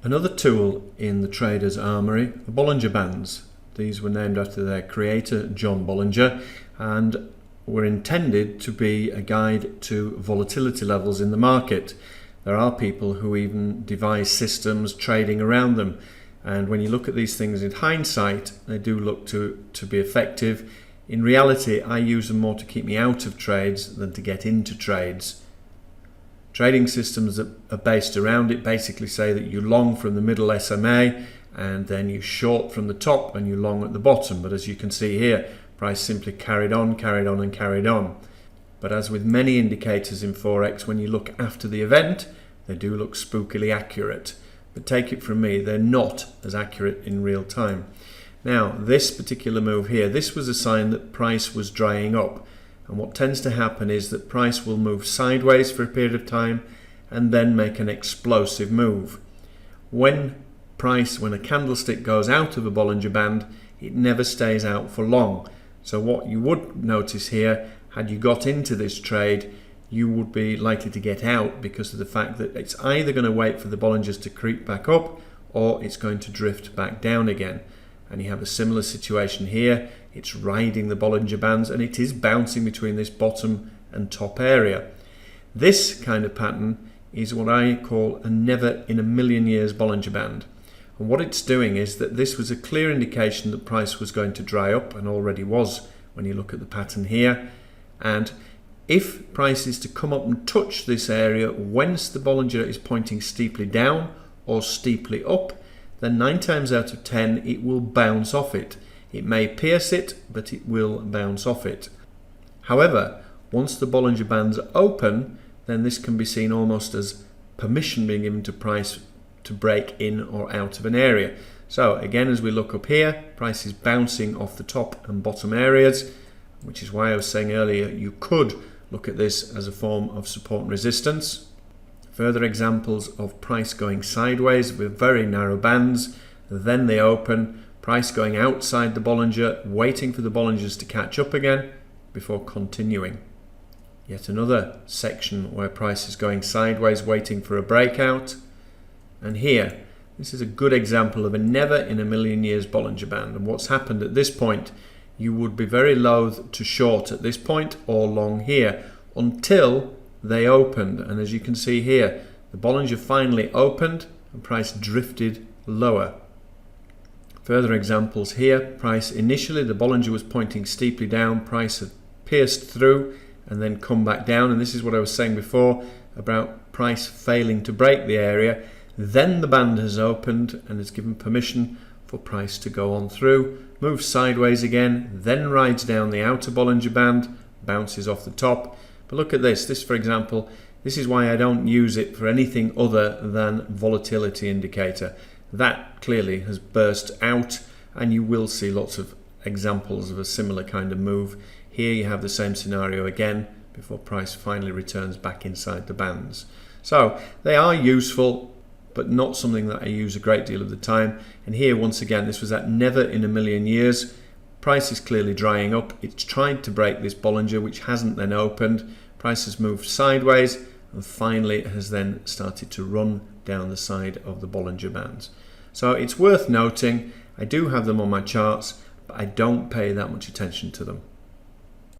Another tool in the trader's armory, the Bollinger Bands. These were named after their creator, John Bollinger, and were intended to be a guide to volatility levels in the market. There are people who even devise systems trading around them, and when you look at these things in hindsight, they do look to be effective. In reality, I use them more to keep me out of trades than to get into trades. Trading systems that are based around it basically say that you long from the middle SMA and then you short from the top and you long at the bottom. But as you can see here, price simply carried on and carried on. But as with many indicators in Forex, when you look after the event, they do look spookily accurate. But take it from me, they're not as accurate in real time. Now, this particular move here, this was a sign that price was drying up. And what tends to happen is that price will move sideways for a period of time and then make an explosive move. When a candlestick goes out of a Bollinger Band, it never stays out for long. So what you would notice here, had you got into this trade, you would be likely to get out because of the fact that it's either going to wait for the Bollingers to creep back up or it's going to drift back down again. And you have a similar situation here. It's riding the Bollinger Bands and it is bouncing between this bottom and top area. This kind of pattern is what I call a never in a million years Bollinger Band. And what it's doing is that this was a clear indication that price was going to dry up, and already was when you look at the pattern here. And if price is to come up and touch this area whence the Bollinger is pointing steeply down or steeply up, then 9 times out of 10 it will bounce off it. It may pierce it, but it will bounce off it. However, once the Bollinger Bands open, then this can be seen almost as permission being given to price to break in or out of an area. So again, as we look up here, price is bouncing off the top and bottom areas, which is why I was saying earlier you could look at this as a form of support and resistance. Further examples of price going sideways with very narrow bands, then they open, price going outside the Bollinger, waiting for the Bollingers to catch up again before continuing. Yet another section where price is going sideways, waiting for a breakout. And here, this is a good example of a never in a million years Bollinger Band. And what's happened at this point, you would be very loath to short at this point or long here until they opened. And as you can see here, the Bollinger finally opened and price drifted lower. Further examples here, price initially, the Bollinger was pointing steeply down, price had pierced through and then come back down, and this is what I was saying before about price failing to break the area. Then the band has opened and has given permission for price to go on through, moves sideways again, then rides down the outer Bollinger Band, bounces off the top. But look at this, for example, this is why I don't use it for anything other than volatility indicator. That clearly has burst out, and you will see lots of examples of a similar kind of move. Here you have the same scenario again before price finally returns back inside the bands. So they are useful, but not something that I use a great deal of the time. And here once again, this was at never in a million years. Price is clearly drying up. It's tried to break this Bollinger, which hasn't then opened. Price has moved sideways and finally has then started to run down the side of the Bollinger Bands. So it's worth noting, I do have them on my charts, but I don't pay that much attention to them.